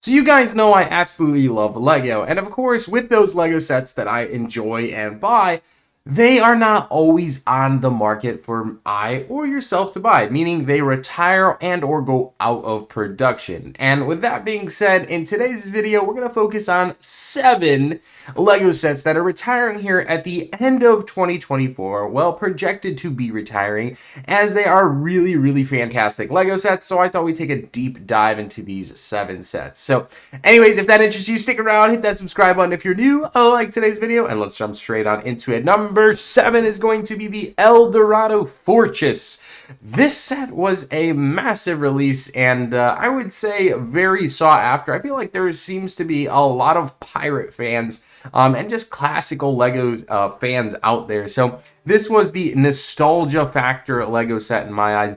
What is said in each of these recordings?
So you guys know I absolutely love Lego, and of course, with those Lego sets that I enjoy and buy, they are not always on the market for I or yourself to buy, meaning they retire and or go out of production. And with that being said, in today's video, we're going to focus on 7 Lego sets that are retiring here at the end of 2024, well, projected to be retiring, as they are really, really fantastic Lego sets. So I thought we'd take a deep dive into these 7 sets. So anyways, if that interests you, stick around, hit that subscribe button if you're new, like today's video, and let's jump straight on into it. Number 7 is going to be the Lorado Fortress. This set was a massive release, and I would say very sought after. I feel like there seems to be a lot of pirate fans and just classical Lego fans out there. So this was the nostalgia factor Lego set in my eyes.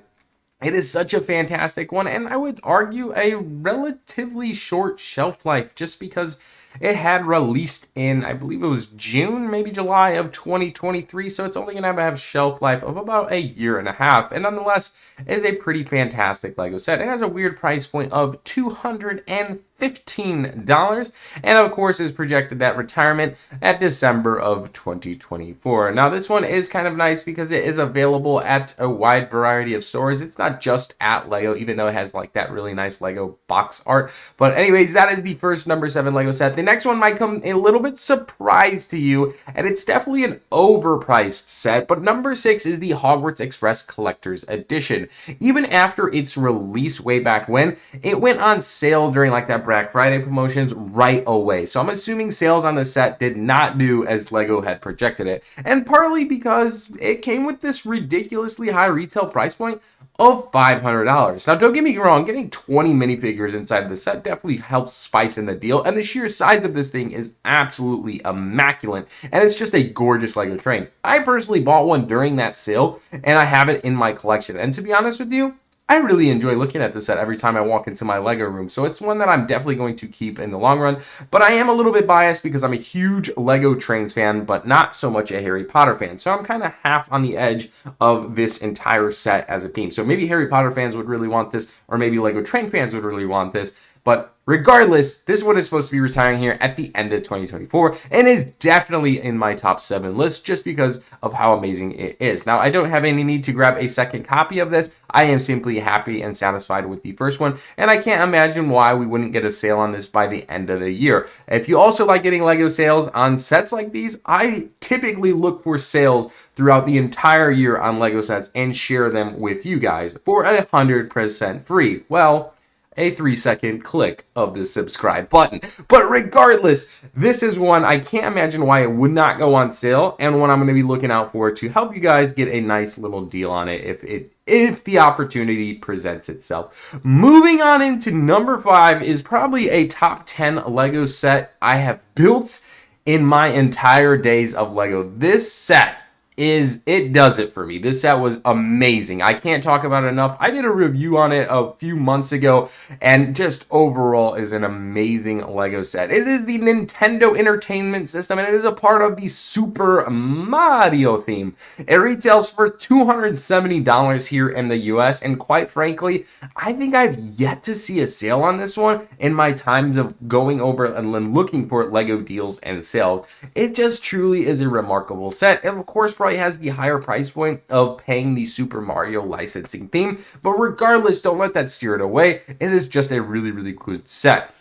It is such a fantastic one, and I would argue a relatively short shelf life, just because it had released in, I believe it was June, maybe July of 2023, so it's only going to have a shelf life of about a year and a half, and nonetheless is a pretty fantastic Lego set. It has a weird price point of $215, and of course is projected that retirement at December of 2024. Now this one is kind of nice because it is available at a wide variety of stores. It's not just at Lego, even though it has like that really nice Lego box art. But anyways, that is the first number 7 Lego set. The next one might come a little bit surprise to you, and it's definitely an overpriced set, but number 6 is the Hogwarts Express Collector's Edition. Even after its release way back when, it went on sale during like that Black Friday promotions right away. So I'm assuming sales on the set did not do as Lego had projected it, and partly because it came with this ridiculously high retail price point of $500. Now, don't get me wrong, getting 20 minifigures inside the set definitely helps spice in the deal, and the sheer size of this thing is absolutely immaculate, and it's just a gorgeous Lego train. I personally bought one during that sale, and I have it in my collection, and to be honest with you, I really enjoy looking at this set every time I walk into my Lego room, so it's one that I'm definitely going to keep in the long run. But I am a little bit biased because I'm a huge Lego Trains fan, but not so much a Harry Potter fan. So I'm kind of half on the edge of this entire set as a theme. So maybe Harry Potter fans would really want this, or maybe Lego Train fans would really want this. But regardless, this one is supposed to be retiring here at the end of 2024 and is definitely in my top 7 list just because of how amazing it is. Now, I don't have any need to grab a second copy of this. I am simply happy and satisfied with the first one, and I can't imagine why we wouldn't get a sale on this by the end of the year. If you also like getting Lego sales on sets like these, I typically look for sales throughout the entire year on Lego sets and share them with you guys for 100% free. Well, a 3-second click of the subscribe button. But regardless, this is one I can't imagine why it would not go on sale, and one I'm going to be looking out for to help you guys get a nice little deal on it if the opportunity presents itself. Moving on into number 5 is probably a top 10 Lego set I have built in my entire days of Lego. This set it does it for me. This set was amazing. I can't talk about it enough. I did a review on it a few months ago, and just overall is an amazing Lego set. It is the Nintendo Entertainment System, and it is a part of the Super Mario theme. It retails for $270 here in the US, and quite frankly, I think I've yet to see a sale on this one in my times of going over and looking for Lego deals and sales. It just truly is a remarkable set, and of course, probably has the higher price point of paying the Super Mario licensing theme, but regardless, don't let that steer it away. It is just a really, really good set.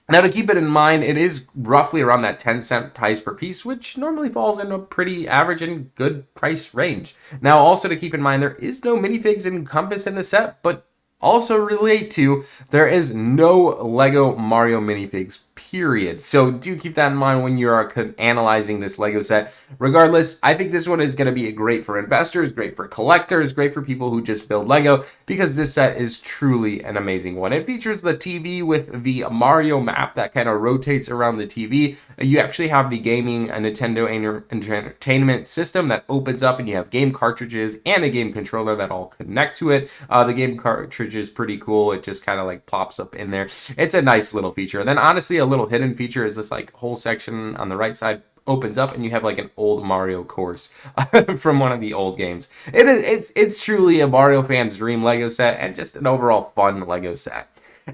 Now, to keep it in mind, it is roughly around that 10-cent price per piece, which normally falls in a pretty average and good price range. Now, also to keep in mind, there is no minifigs encompassed in the set, but also relate to, there is no Lego Mario minifigs, period. So do keep that in mind when you are analyzing this Lego set. Regardless, I think this one is going to be great for investors, great for collectors, great for people who just build Lego, because this set is truly an amazing one. It features the TV with the Mario map that kind of rotates around the TV. You actually have the gaming Nintendo Entertainment System that opens up, and you have game cartridges and a game controller that all connect to it. The game cartridge is pretty cool. It just kind of like plops up in there. It's a nice little feature. And then honestly, a little hidden feature is this like whole section on the right side opens up, and you have like an old Mario course from one of the old games. It's truly a Mario fan's dream Lego set, and just an overall fun Lego set.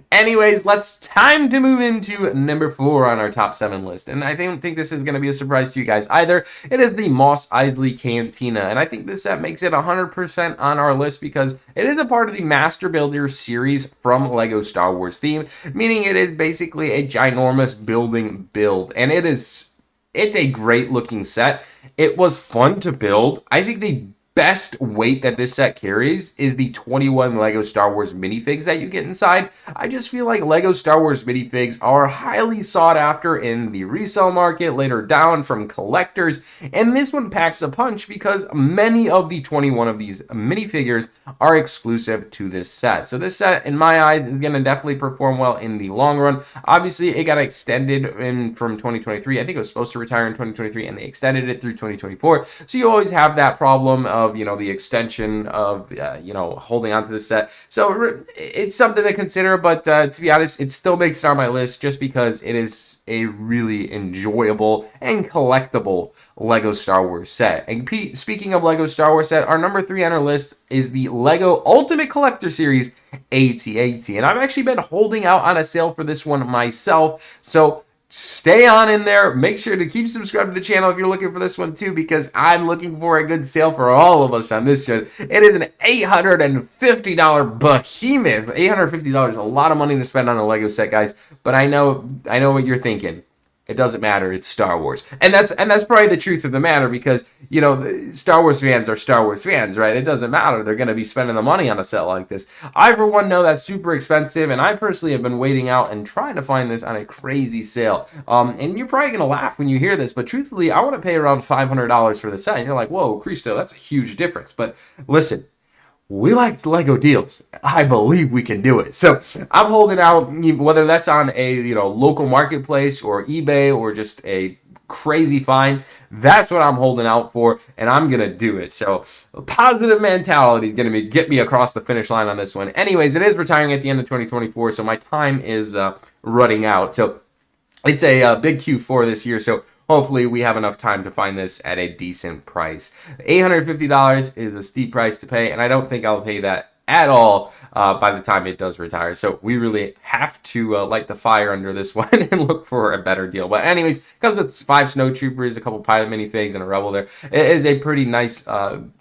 Anyways, time to move into number 4 on our top 7 list. And I don't think this is going to be a surprise to you guys either. It is the Mos Eisley Cantina. And I think this set makes it 100% on our list because it is a part of the Master Builder series from Lego Star Wars theme, meaning it is basically a ginormous building build. And it's a great looking set. It was fun to build. I think the best weight that this set carries is the 21 Lego Star Wars minifigs that you get inside. I just feel like Lego Star Wars minifigs are highly sought after in the resale market later down from collectors, and this one packs a punch because many of the 21 of these minifigures are exclusive to this set. So this set, in my eyes, is going to definitely perform well in the long run. Obviously, it got extended from 2023. I think it was supposed to retire in 2023, and they extended it through 2024. So you always have that problem of the extension of holding on to the set. So it's something to consider, but to be honest, it still makes it on my list just because it is a really enjoyable and collectible Lego Star Wars set. And speaking of Lego Star Wars set, our number 3 on our list is the Lego Ultimate Collector Series AT-AT, and I've actually been holding out on a sale for this one myself, so stay on in there. Make sure to keep subscribed to the channel if you're looking for this one too, because I'm looking for a good sale for all of us on this show. It is an $850 behemoth. $850 is a lot of money to spend on a Lego set, guys. But I know what you're thinking. It doesn't matter. It's Star Wars, and that's probably the truth of the matter, because Star Wars fans are Star Wars fans, right? It doesn't matter. They're going to be spending the money on a set like this. I, for one, know that's super expensive, and I personally have been waiting out and trying to find this on a crazy sale. And you're probably going to laugh when you hear this, but truthfully, I want to pay around $500 for the set. And you're like, whoa, Cristo, that's a huge difference. But listen, we like Lego deals. I believe we can do it. So I'm holding out, whether that's on a local marketplace or eBay or just a crazy find. That's what I'm holding out for, and I'm gonna do it. So a positive mentality is gonna get me across the finish line on this one. Anyways, it is retiring at the end of 2024, so my time is running out. So it's a big Q4 this year. So hopefully we have enough time to find this at a decent price. $850 is a steep price to pay, and I don't think I'll pay that at all by the time it does retire. So we really have to light the fire under this one and look for a better deal. But anyways, it comes with 5 snowtroopers, a couple pilot minifigs, and a rebel there. It is a pretty nice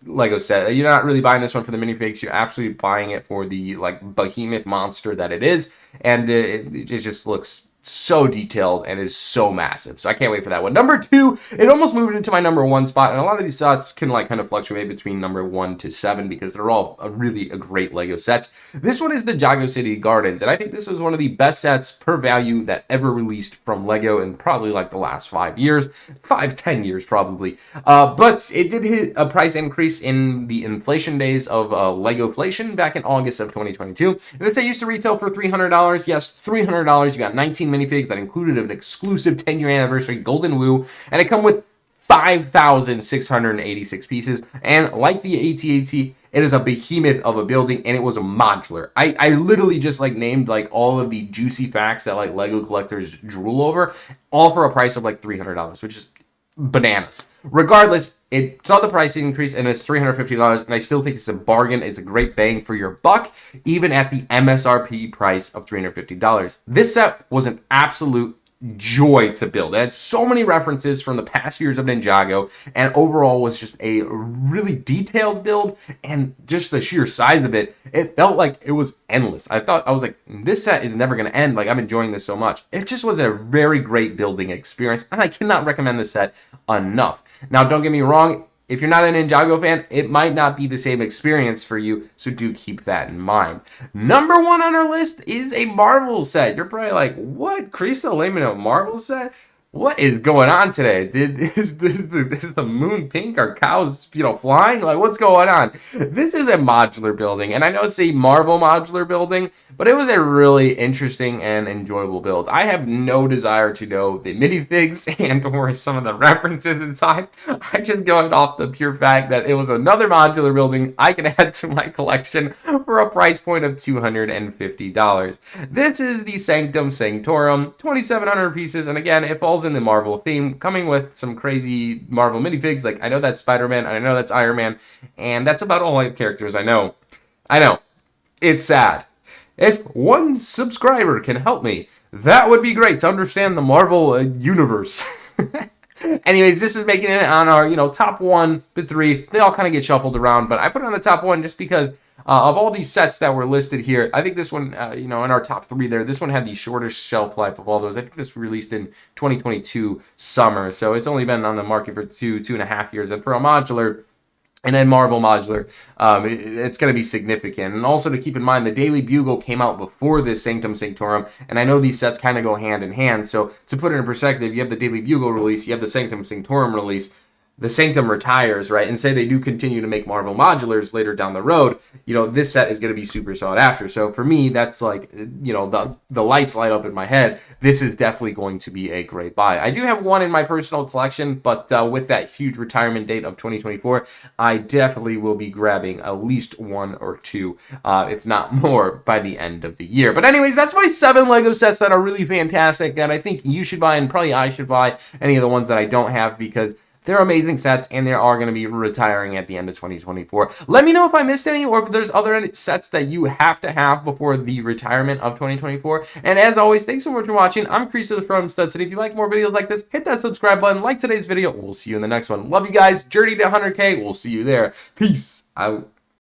Lego set. You're not really buying this one for the minifigs. You're absolutely buying it for the behemoth monster that it is, and it just looks so detailed and is so massive. So I can't wait for that one. Number 2, it almost moved into my number 1 spot, and a lot of these sets can kind of fluctuate between number 1 to 7 because they're all really great Lego sets. This one is the Jago City Gardens, and I think this was one of the best sets per value that ever released from Lego in probably the last 5 years, 10 years probably. But it did hit a price increase in the inflation days of Legoflation back in August of 2022. And this set used to retail for $300. Yes, $300. You got 19 minifigs that included an exclusive 10-year anniversary Golden Woo, and it come with 5,686 pieces. And like the AT-AT, it is a behemoth of a building, and it was a modular. I literally just named all of the juicy facts that Lego collectors drool over, all for a price of $300, which is bananas. Regardless, it saw the price increase and it's $350, and I still think it's a bargain. It's a great bang for your buck, even at the MSRP price of $350. This set was an absolute joy to build. It had so many references from the past years of Ninjago, and overall was just a really detailed build, and just the sheer size of it, it felt like it was endless. I was like, this set is never going to end. I'm enjoying this so much. It just was a very great building experience, and I cannot recommend this set enough. Now, don't get me wrong, if you're not a Ninjago fan, it might not be the same experience for you, so do keep that in mind. Number 1 on our list is a Marvel set. You're probably like, what? Cristo Layman a Marvel set? What is going on today? Is the moon pink? Are cows, flying? What's going on? This is a modular building, and I know it's a Marvel modular building, but it was a really interesting and enjoyable build. I have no desire to know the minifigs and or some of the references inside. I'm just going off the pure fact that it was another modular building I can add to my collection for a price point of $250. This is the Sanctum Sanctorum, 2,700 pieces, and again, it falls in the Marvel theme, coming with some crazy Marvel minifigs. I know that's Spider-Man, and I know that's Iron Man, and that's about all the characters I know. It's sad. If one subscriber can help me, that would be great to understand the Marvel universe. Anyways, this is making it on our, top 1 to 3. They all kind of get shuffled around, but I put it on the top 1 just because of all these sets that were listed here. I think this one, in our top 3 there, this one had the shortest shelf life of all those. I think this was released in 2022 summer, so it's only been on the market for 2.5 years. And for a modular, and then Marvel Modular, it's going to be significant. And also to keep in mind, the Daily Bugle came out before this Sanctum Sanctorum, and I know these sets kind of go hand in hand. So to put it in perspective, you have the Daily Bugle release, you have the Sanctum Sanctorum release. The Sanctum retires, right? And say they do continue to make Marvel Modulars later down the road, this set is going to be super sought after. So for me, that's like, the lights light up in my head. This is definitely going to be a great buy. I do have one in my personal collection, but with that huge retirement date of 2024, I definitely will be grabbing at least 1 or 2, if not more, by the end of the year. But anyways, that's my 7 Lego sets that are really fantastic that I think you should buy, and probably I should buy any of the ones that I don't have, because they're amazing sets, and they are going to be retiring at the end of 2024. Let me know if I missed any, or if there's other sets that you have to have before the retirement of 2024. And as always, thanks so much for watching. I'm Creaser from Studs, and if you like more videos like this, hit that subscribe button, like today's video. We'll see you in the next one. Love you guys. Journey to 100K. We'll see you there. Peace out.